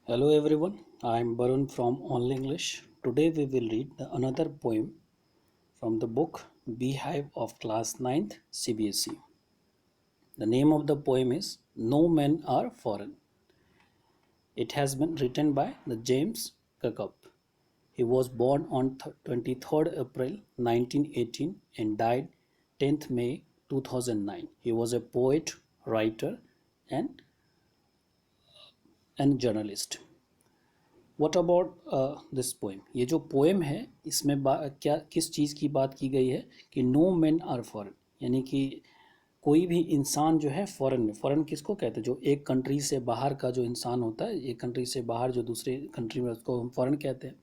Hello everyone, I am Barun from Only English. Today we will read another poem from the book Beehive of Class 9th CBSE. The name of the poem is No Men Are Foreign. It has been written by the James Kirkup. He was born on 23rd April 1918 and died 10th May 2009. He was a poet, writer and journalist. What about this poem. ये जो poem है इसमें क्या किस चीज़ की बात की गई है कि नो मैन आर फॉरेन, यानी कि कोई भी इंसान जो है फॉरेन में, फॉरेन किसको कहते हैं, जो एक कंट्री से बाहर का जो इंसान होता है, एक कंट्री से बाहर जो दूसरे कंट्री में, उसको हम फॉरेन कहते हैं।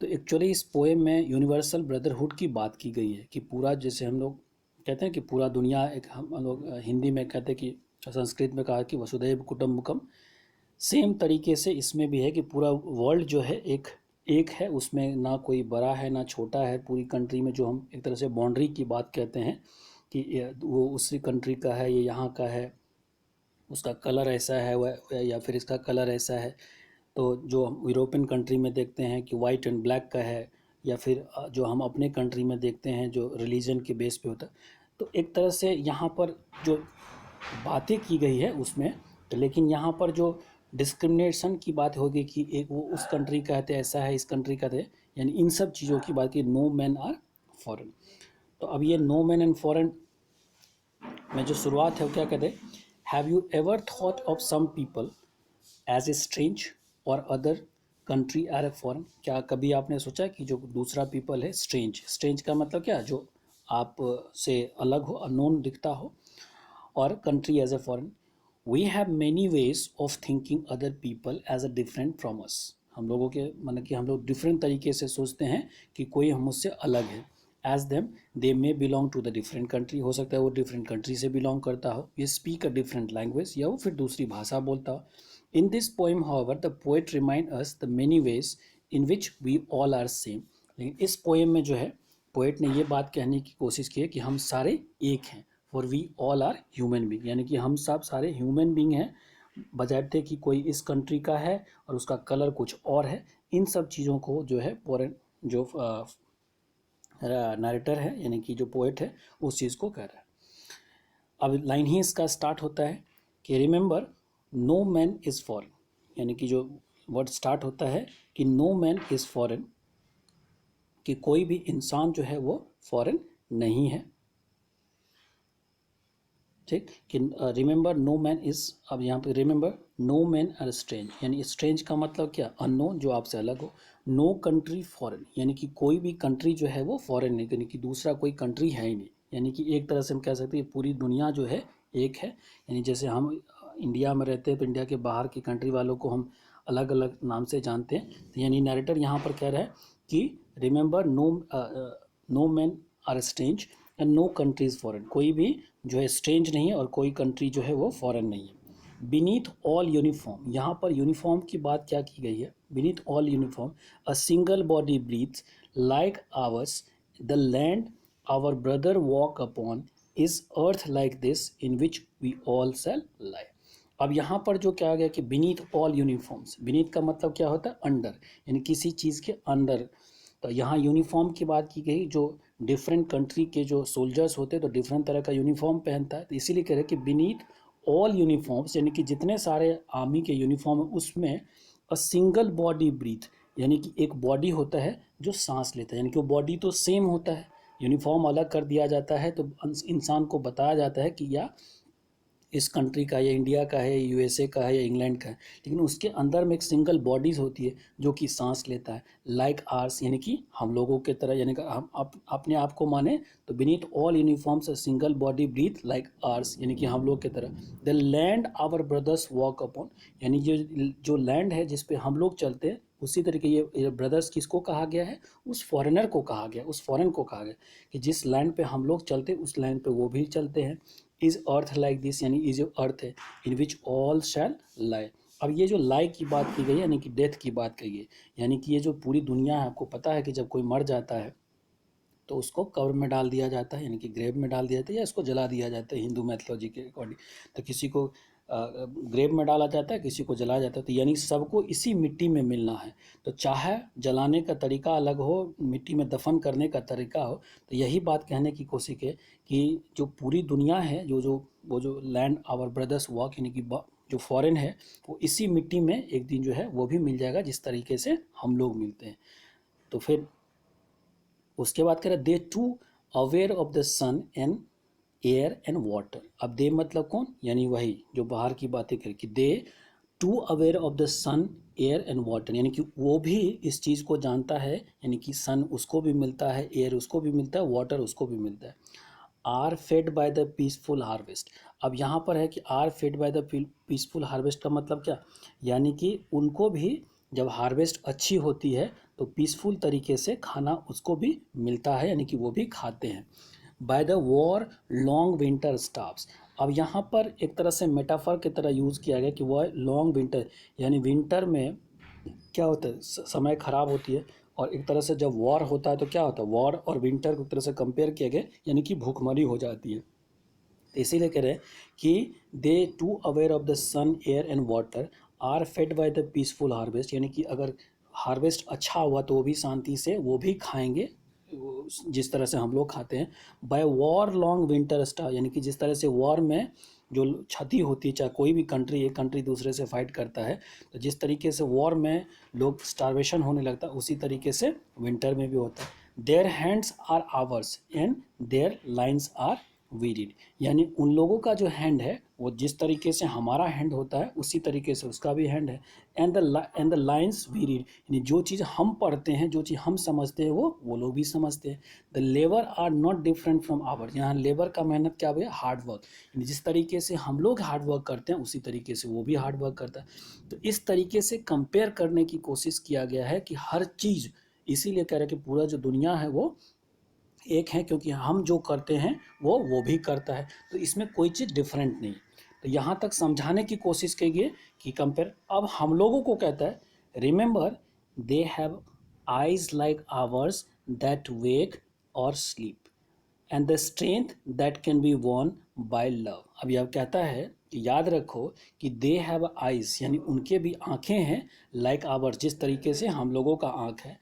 तो एक्चुअली इस पोएम में यूनिवर्सल ब्रदरहुड की बात की गई है कि पूरा, जैसे हम लोग कहते हैं कि पूरा दुनिया, एक हम लोग हिंदी में कहते हैं कि, संस्कृत में कहा कि वसुधैव कुटुम्बकम, सेम तरीके से इसमें भी है कि पूरा वर्ल्ड जो है एक है, उसमें ना कोई बड़ा है ना छोटा है। पूरी कंट्री में जो हम एक तरह से बाउंड्री की बात कहते हैं कि वो उसी कंट्री का है, ये यहाँ का है, उसका कलर ऐसा है वह, या फिर इसका कलर ऐसा है। तो जो हम यूरोपियन कंट्री में देखते हैं कि वाइट एंड ब्लैक का है, या फिर जो हम अपने कंट्री में देखते हैं जो रिलीजन के बेस पे होता है। तो एक तरह से यहाँ पर जो बातें की गई है उसमें, तो लेकिन यहाँ पर जो डिस्क्रिमिनेशन की बात होगी कि एक वो उस कंट्री का है ऐसा है, इस कंट्री का है, यानी इन सब चीज़ों की बात की, नो मैन आर फॉरेन। तो अब ये नो मैन एंड फॉरेन में जो शुरुआत है वो क्या कहते हैं, have you ever thought of some people as a strange और other country are a foreign. क्या कभी आपने सोचा कि जो दूसरा पीपल है स्ट्रेंज, स्ट्रेंज का मतलब क्या, जो आप से अलग हो, अननोन दिखता हो, और country as a foreign. We have many ways of thinking other people as a different from us. हम लोगों के मतलब कि हम लोग डिफरेंट तरीके से सोचते हैं कि कोई हम मुझसे अलग है। As them they may belong to the different country, हो सकता है वो डिफरेंट कंट्री से बिलोंग करता हो, ये स्पीक अ डिफरेंट लैंग्वेज, या वो फिर दूसरी भाषा बोलता हो। In this poem however the poet remind us the many ways in which we all are same. लेकिन इस पोएम में जो है पोएट ने ये बात कहने की कोशिश की है कि हम सारे एक हैं, for we all are human being, यानी कि हम सब सारे ह्यूमन बींग हैं, बजाते कि कोई इस कंट्री का है और उसका कलर कुछ और है। इन सब चीज़ों को जो है पोएट, जो नरेटर है यानी कि जो पोएट है, उस चीज़ को कह रहा है। अब लाइन ही इसका स्टार्ट होता है कि remember no man is foreign, यानी कि जो वर्ड स्टार्ट होता है कि नो मैन इज़ फॉरेन, कि कोई भी इंसान जो है वो फॉरेन नहीं है। ठीक, कि रिमेंबर नो मैन इज, अब यहाँ पे remember no man are strange, यानी स्ट्रेंज का मतलब क्या, अननोन, जो आपसे अलग हो। नो कंट्री फॉरेन, यानी कि कोई भी कंट्री जो है वो फॉरेन नहीं, यानी कि दूसरा कोई कंट्री है ही नहीं। यानी कि एक तरह से हम कह सकते हैं पूरी दुनिया जो है एक है। यानी जैसे हम इंडिया में रहते हैं तो इंडिया के बाहर की कंट्री वालों को हम अलग अलग नाम से जानते हैं। तो यानी नरेटर यहाँ पर कह रहा है कि remember no man are strange and no country is foreign, कोई भी जो है स्ट्रेंज नहीं है और कोई कंट्री जो है वो फॉरेन नहीं है। बीनीथ ऑल यूनिफॉर्म, यहाँ पर यूनिफॉर्म की बात क्या की गई है, beneath all uniform a single body breathes like ours, the land our brother walk upon is earth like this in which we all shall lie. अब यहाँ पर जो क्या गया कि बीनीथ ऑल यूनिफॉर्म्स, बीनीथ का मतलब क्या होता है, अंडर, यानी किसी चीज़ के अंदर। तो यहाँ यूनिफॉर्म की बात की गई, जो डिफरेंट कंट्री के जो सोल्जर्स होते हैं तो डिफरेंट तरह का यूनिफॉर्म पहनता है, तो इसीलिए कह रहे हैं कि बीनीथ ऑल यूनिफॉर्म्स, यानी कि जितने सारे आर्मी के यूनिफॉर्म है उसमें अ सिंगल बॉडी ब्रीथ, यानी कि एक बॉडी होता है जो सांस लेता है, यानी कि वो बॉडी तो सेम होता है, यूनिफॉर्म अलग कर दिया जाता है तो इंसान को बताया जाता है कि या इस कंट्री का, या इंडिया का है, यूएसए का है, या इंग्लैंड का है, लेकिन उसके अंदर में एक सिंगल बॉडीज होती है जो कि सांस लेता है, लाइक आर्स, यानी कि हम लोगों के तरह, यानी कि हम अपने आप को माने तो beneath all uniforms single body breathe like ours, यानी कि हम लोग के तरह। The land our brothers walk upon, यानी जो लैंड है जिस पे हम लोग चलते हैं, उसी तरीके ये ब्रदर्स किसको कहा गया है, उस फॉरेनर को कहा गया, उस फॉरेन को कहा गया कि जिस लैंड पे हम लोग चलते हैं उस लैंड पे वो भी चलते हैं। इज अर्थ लाइक दिस, यानी इज जो अर्थ है, इन विच ऑल शैल लाई। अब ये जो लाई की बात की गई है, यानी कि डेथ की बात कही है, यानी कि ये जो पूरी दुनिया है, आपको पता है कि जब कोई मर जाता है तो उसको कब्र में डाल दिया जाता है, यानी कि ग्रेव में डाल दिया जाता है, या इसको जला दिया जाता है हिंदू मैथोलॉजी के अकॉर्डिंग। तो किसी को ग्रेव में डाला जाता है, किसी को जलाया जाता है। तो यानी सबको इसी मिट्टी में मिलना है। तो चाहे जलाने का तरीका अलग हो, मिट्टी में दफन करने का तरीका हो, तो यही बात कहने की कोशिश है कि जो पूरी दुनिया है, वो जो लैंड आवर ब्रदर्स वॉक, यानी कि जो फॉरेन है, वो इसी मिट्टी में एक दिन जो है वो भी मिल जाएगा, जिस तरीके से हम लोग मिलते हैं। तो फिर उसके बाद कह रहे they too aware of the sun and air and water. अब दे मतलब कौन, यानी वही जो बाहर की बातें करे कि they too aware of the sun air and water, यानी कि वो भी इस चीज़ को जानता है, यानी कि सन उसको भी मिलता है, एयर उसको भी मिलता है, वाटर उसको भी मिलता है। Are fed by the peaceful harvest. अब यहाँ पर है कि are fed by the peaceful harvest का मतलब क्या, यानी कि उनको भी जब हार्वेस्ट अच्छी होती है तो पीसफुल तरीके से खाना उसको भी मिलता है, यानी कि वो भी खाते हैं। By the war long winter staffs. अब यहाँ पर एक तरह से मेटाफर की तरह यूज़ किया गया कि वह लॉन्ग विंटर, यानी विंटर में क्या होता है, समय खराब होती है, और एक तरह से जब वॉर होता है तो क्या होता है, वॉर और विंटर को एक तरह से कंपेयर किया गया, यानी कि भूखमरी हो जाती है। तो इसीलिए कह रहे हैं कि they too aware of the sun air and water are fed by the peaceful harvest, यानी कि अगर हार्वेस्ट अच्छा हुआ तो वो भी शांति से वो भी खाएंगे, जिस तरह से हम लोग खाते हैं। By war long winter star, यानी कि जिस तरह से वॉर में जो क्षति होती है, चाहे कोई भी कंट्री, एक कंट्री दूसरे से फाइट करता है, तो जिस तरीके से वॉर में लोग स्टार्वेशन होने लगता है, उसी तरीके से विंटर में भी होता है। Their hands are ours and their lines are we read, यानी उन लोगों का जो हैंड है वो जिस तरीके से हमारा हैंड होता है उसी तरीके से उसका भी हैंड है। एंड द लाइन्स वीरिड, यानी जो चीज़ हम पढ़ते हैं, जो चीज़ हम समझते हैं, वो लोग भी समझते हैं। The labour are not different from our, यहाँ लेबर का मेहनत क्या हुआ, हार्ड वर्क, यानी जिस तरीके से हम लोग हार्ड वर्क करते हैं उसी तरीके से वो भी हार्ड वर्क करता है। तो इस तरीके से कंपेयर करने की कोशिश किया गया है कि हर चीज़, इसीलिए कह रहे हैं कि पूरा जो दुनिया है वो एक है, क्योंकि हम जो करते हैं वो भी करता है, तो इसमें कोई चीज़ डिफरेंट नहीं। तो यहाँ तक समझाने की कोशिश कीजिए कि कंपेयर। अब हम लोगों को कहता है remember they have eyes like ours that wake or sleep and the strength that can be won by love. अब यह कहता है कि याद रखो कि दे हैव आइज, यानी उनके भी आंखें हैं, लाइक आवर्स, जिस तरीके से हम लोगों का आंख है,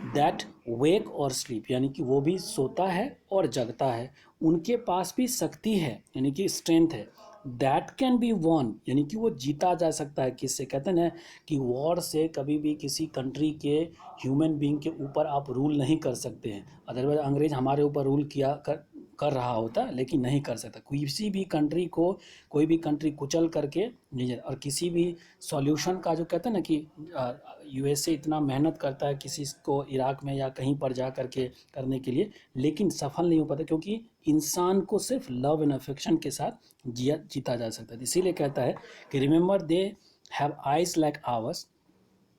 दैट वेक और स्लीप, यानी कि वो भी सोता है और जगता है, उनके पास भी शक्ति है, यानी कि स्ट्रेंथ है। दैट कैन बी वॉन, यानी कि वो जीता जा सकता है, किससे, कहते हैं कि वॉर से कभी भी किसी कंट्री के ह्यूमन बीइंग के ऊपर आप रूल नहीं कर सकते हैं। अदरवाइज अंग्रेज हमारे ऊपर रूल कर रहा होता, लेकिन नहीं कर सकता। किसी भी कंट्री को कोई भी कंट्री कुचल करके नहीं, और किसी भी सॉल्यूशन का जो कहते हैं ना कि यूएसए इतना मेहनत करता है किसी को इराक में या कहीं पर जा करके करने के लिए, लेकिन सफल नहीं हो पाता, क्योंकि इंसान को सिर्फ लव एंड अफेक्शन के साथ जीता जा सकता है। इसीलिए कहता है कि remember they have eyes like hours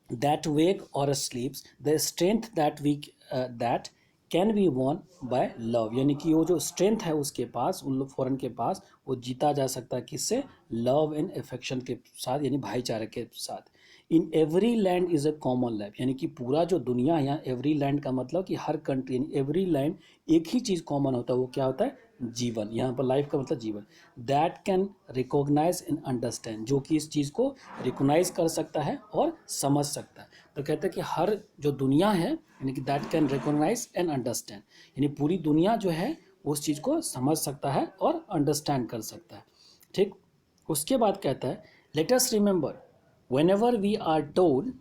that wake or sleeps, the strength that can be won by love, यानी कि वो जो स्ट्रेंथ है उसके पास, उन लोग फॉरेन के पास, वो जीता जा सकता है किससे, लव एंड अफेक्शन के साथ, यानी भाईचारे के साथ। In every land is a common life, यानी कि पूरा जो दुनिया है, यहाँ एवरी लैंड का मतलब कि हर कंट्री, यानी एवरी लैंड एक ही चीज़ कॉमन होता है, वो क्या होता है, जीवन। यहाँ पर लाइफ का मतलब जीवन। That can recognise and understand, जो कि इस चीज़ को रिकॉग्नाइज कर सकता है और समझ सकता है। तो कहते हैं कि हर जो दुनिया है, यानी कि that can recognise and understand, यानी पूरी दुनिया जो है उस चीज़ को समझ सकता है और अंडरस्टैंड कर सकता है। ठीक, उसके बाद कहता है let us remember whenever we are told.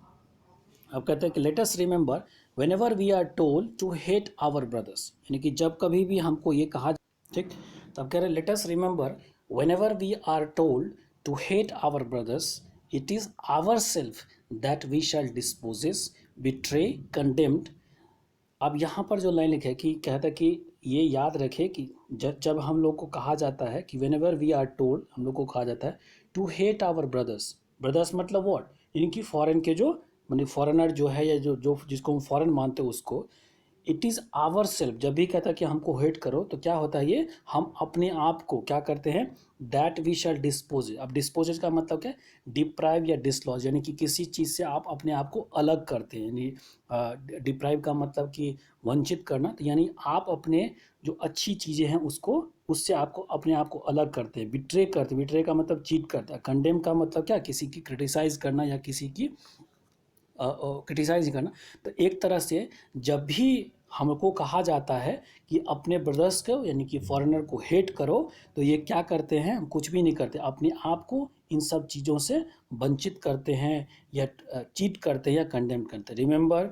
अब कहते हैं कि let us remember whenever we are told to hate our brothers, यानी कि जब कभी भी हमको ये कहा, ठीक, तब कह रहे हैं let us remember whenever we are told to hate our brothers it is our self that we shall dispossess betray condemned. अब यहाँ पर जो लाइन लिखा है कि कहता है कि ये याद रखे कि जब जब हम लोग को कहा जाता है कि whenever we are told, हम लोग को कहा जाता है to hate our brothers, brothers मतलब व्हाट, यानी कि फॉरेन के जो, मानी फॉरेनर जो है, या जो जो जिसको हम फॉरेन मानते हैं उसको, इट इज़ आवर सेल्फ, जब भी कहता है कि हमको हेट करो तो क्या होता है, ये हम अपने आप को क्या करते हैं, दैट वी शैल डिस्पोज। अब डिस्पोज का मतलब क्या है, डिप्राइव या डिसलॉज, यानी कि किसी चीज़ से आप अपने आप को अलग करते हैं। यानी डिप्राइव का मतलब कि वंचित करना, तो यानी आप अपने जो अच्छी चीज़ें हैं उसको, उससे आपको अपने आप को अलग करते हैं। बिट्रे करते, बिट्रे का मतलब चीट करता है। कंडेम का मतलब क्या, किसी की क्रिटिसाइज करना या किसी की क्रिटिसाइज ही करना। तो एक तरह से जब भी हमको कहा जाता है कि अपने ब्रदर्स को यानी कि फॉरेनर को हेट करो, तो ये क्या करते हैं, हम कुछ भी नहीं करते, अपने आप को इन सब चीज़ों से वंचित करते हैं या चीट करते हैं या कंडेम करते हैं। Remember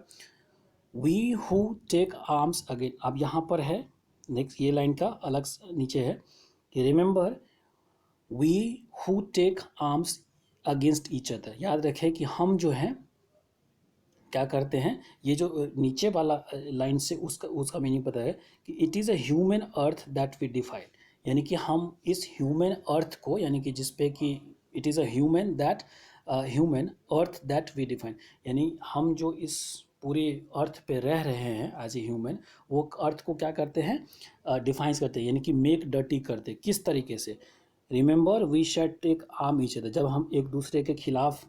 we who take arms again, अब यहाँ पर है नेक्स्ट ये लाइन का अलग नीचे है कि remember we who take arms against each other. याद रखें कि हम जो हैं क्या करते हैं, ये जो नीचे वाला लाइन से उसका मीनिंग पता है कि it is a human earth that we define, यानी कि हम इस ह्यूमन अर्थ को, यानी कि जिसपे कि it is a human earth that we define, यानी हम जो इस पूरे अर्थ पे रह रहे हैं एज ए ह्यूमन, वो अर्थ को क्या करते हैं, डिफाइंस करते हैं, यानी कि मेक डर्टी करते हैं। किस तरीके से, remember we shed take arm each other, जब हम एक दूसरे के खिलाफ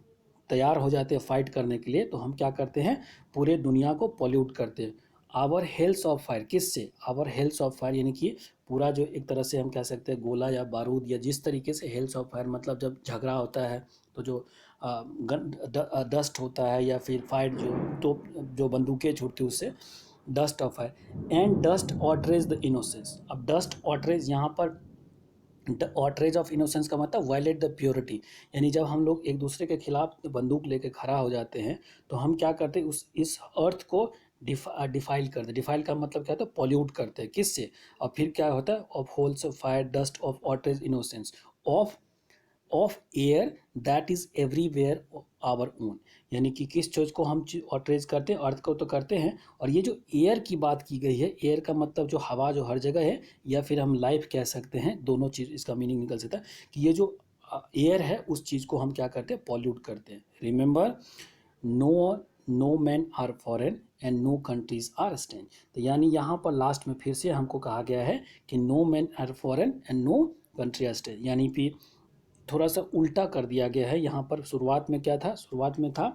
तैयार हो जाते हैं फाइट करने के लिए, तो हम क्या करते हैं, पूरे दुनिया को पॉल्यूट करते हैं। आवर हेल्स ऑफ फायर, किससे, आवर हेल्स ऑफ फायर, यानी कि पूरा जो एक तरह से हम कह सकते हैं गोला या बारूद, या जिस तरीके से हेल्स ऑफ फायर मतलब जब झगड़ा होता है तो जो डस्ट होता है या फिर फायर जो बंदूकें छूटती है उससे, dust of fire and dust outrage the innocence. अब डस्ट ऑटरेज यहाँ पर ऑटरेज ऑफ इनोसेंस का मतलब वायलेट द प्योरिटी, यानी जब हम लोग एक दूसरे के खिलाफ बंदूक लेके खड़ा हो जाते हैं तो हम क्या करते हैं, इस अर्थ को डिफाइल करते हैं। डिफाइल का मतलब क्या होता है, पॉल्यूट करते हैं, किससे, और फिर क्या होता है, of holes of fire dust of outrage innocence of air that is everywhere our own, यानी कि किस चीज़ को हम ऑटरेज करते हैं, अर्थ को तो करते हैं। और ये जो एयर की बात की गई है, एयर का मतलब जो हवा जो हर जगह है, या फिर हम लाइफ कह सकते हैं, दोनों चीज़ इसका मीनिंग निकल सकता है कि ये जो एयर है उस चीज़ को हम क्या करते हैं, पॉल्यूट करते हैं। Remember no man are foreign and no countries are strange, तो यानी यहाँ पर लास्ट में फिर से हमको कहा गया है कि no man are foreign and no country are strange, यानी फिर थोड़ा सा उल्टा कर दिया गया है। यहाँ पर शुरुआत में क्या था, शुरुआत में था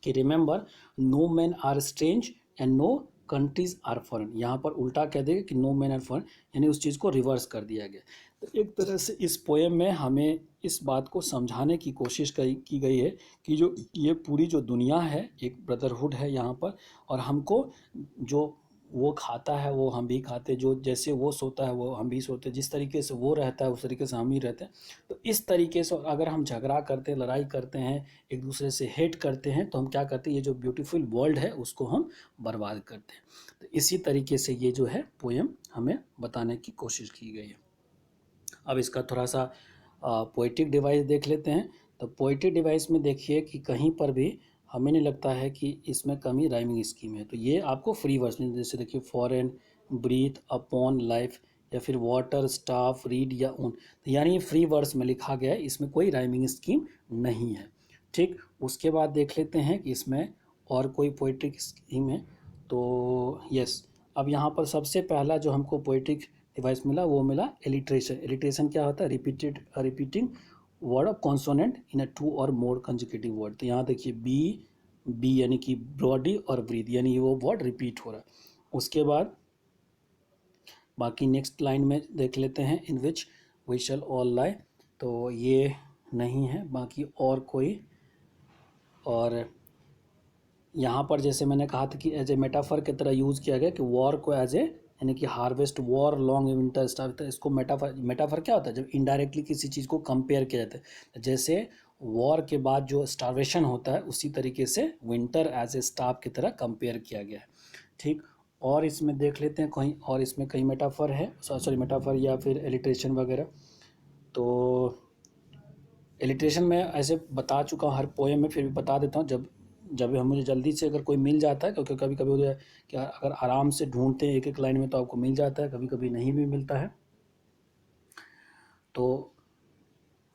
कि remember no man are strange and no countries are foreign, यहाँ पर उल्टा कह देगा कि नो मैन आर फॉरेन, यानी उस चीज़ को रिवर्स कर दिया गया। तो एक तरह से इस पोएम में हमें इस बात को समझाने की कोशिश की गई है कि जो ये पूरी जो दुनिया है एक ब्रदरहुड है यहाँ पर, और हमको जो वो खाता है वो हम भी खाते, जो जैसे वो सोता है वो हम भी सोते, जिस तरीके से वो रहता है उस तरीके से हम ही रहते हैं। तो इस तरीके से अगर हम झगड़ा करते हैं, लड़ाई करते हैं, एक दूसरे से हेट करते हैं, तो हम क्या करते हैं, ये जो ब्यूटीफुल वर्ल्ड है उसको हम बर्बाद करते हैं। तो इसी तरीके से ये जो है पोएम हमें बताने की कोशिश की गई है। अब इसका थोड़ा सा पोइटिक डिवाइस देख लेते हैं। तो पोइटिक डिवाइस में देखिए कि कहीं पर भी हमें नहीं लगता है कि इसमें कमी राइमिंग स्कीम है। तो ये आपको फ्री वर्स में, जैसे देखिए फॉरेन, ब्रीथ, अपॉन, लाइफ, या फिर वाटर, स्टाफ, रीड या ऊन, तो यानी ये फ्री वर्स में लिखा गया है, इसमें कोई राइमिंग स्कीम नहीं है। ठीक, उसके बाद देख लेते हैं कि इसमें और कोई पोइट्रिक स्कीम है। तो यस, अब यहाँ पर सबसे पहला जो हमको पोइट्रिक डिवाइस मिला वो मिला एलिट्रेशन। एलिट्रेशन क्या होता है, repeating word of consonant in a two or more consecutive word. तो यहाँ देखिए बी यानी कि बॉडी और ब्रीथ, यानी वो वर्ड रिपीट हो रहा है। उसके बाद बाकी नेक्स्ट लाइन में देख लेते हैं, इन which we shall all lie, तो ये नहीं है। बाकी और कोई, और यहाँ पर जैसे मैंने कहा था कि एज ए मेटाफर की तरह यूज़ किया गया कि वॉर को एज ए, यानी कि harvest, war, long winter, star, तो इसको मेटाफर क्या होता है, जब इनडायरेक्टली किसी चीज़ को कंपेयर किया जाता है। जैसे वॉर के बाद जो स्टार्वेशन होता है उसी तरीके से विंटर एज ए स्टार की तरह कंपेयर किया गया है। ठीक, और इसमें देख लेते हैं कहीं और, इसमें कई मेटाफर है, सॉरी मेटाफर या फिर एलिट्रेशन वगैरह। तो एलिट्रेशन में ऐसे बता चुका हूँ हर पोएम में, फिर भी बता देता हूँ जब जब हम मुझे जल्दी से अगर कोई मिल जाता है, क्योंकि कभी कभी होता है कि अगर आराम से ढूंढते हैं एक एक लाइन में तो आपको मिल जाता है, कभी कभी नहीं भी मिलता है। तो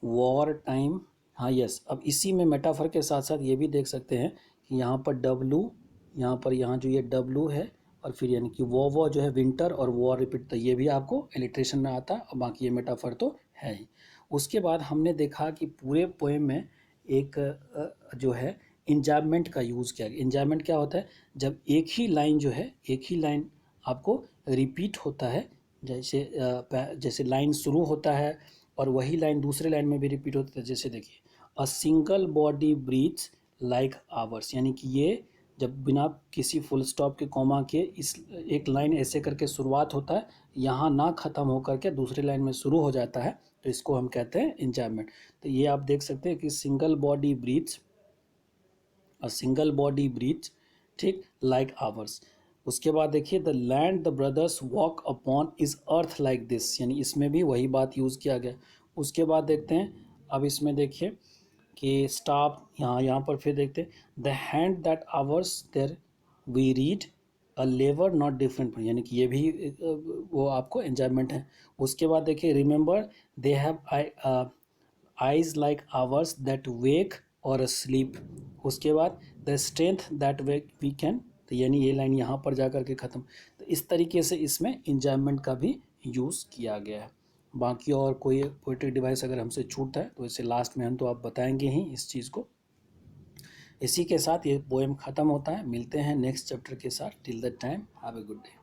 वॉर टाइम, हाँ यस, अब इसी में मेटाफर के साथ साथ ये भी देख सकते हैं कि यहाँ पर डब्लू, यहाँ पर यहाँ जो ये डब्लू है और फिर यानी कि वो जो है विंटर और वो रिपीट, तो ये भी आपको एलिट्रेशन में आता है, और बाकी ये मेटाफर तो है ही। उसके बाद हमने देखा कि पूरे पोएम में एक जो है इंजाइममेंट का यूज़ किया गया। इंजाइममेंट क्या होता है, जब एक ही लाइन जो है, एक ही लाइन आपको रिपीट होता है, जैसे लाइन शुरू होता है और वही लाइन दूसरे लाइन में भी रिपीट होता है। जैसे देखिए, a single body breathes like ours, यानी कि ये जब बिना किसी फुल स्टॉप के कॉमा के इस एक लाइन ऐसे करके शुरुआत होता है, यहाँ ना ख़त्म होकर के दूसरे लाइन में शुरू हो जाता है, तो इसको हम कहते हैं इंजाइममेंट। तो ये आप देख सकते हैं कि single body breathes, a single body breathes, ठीक, लाइक आवर्स। उसके बाद देखिए, the land the brothers walk upon is earth like this, यानी इसमें भी वही बात यूज़ किया गया। उसके बाद देखते हैं, अब इसमें देखिए कि स्टाफ, यहाँ पर फिर देखते हैं, the hand that ours there we read a लेवर नॉट डिफरेंट, यानी कि ये भी वो आपको एंजॉयमेंट है। उसके बाद देखिए, remember they have eyes like ours that wake or sleep. उसके बाद the strength that we can, तो यानी ये लाइन यहाँ पर जा कर के ख़त्म। तो इस तरीके से इसमें इंजॉयमेंट का भी यूज़ किया गया है। बाकी और कोई पोएट्रिक डिवाइस अगर हमसे छूटता है तो इसे लास्ट में हम तो आप बताएंगे ही इस चीज़ को। इसी के साथ ये पोएम ख़त्म होता है। मिलते हैं नेक्स्ट चैप्टर के साथ। Till that time have a good day.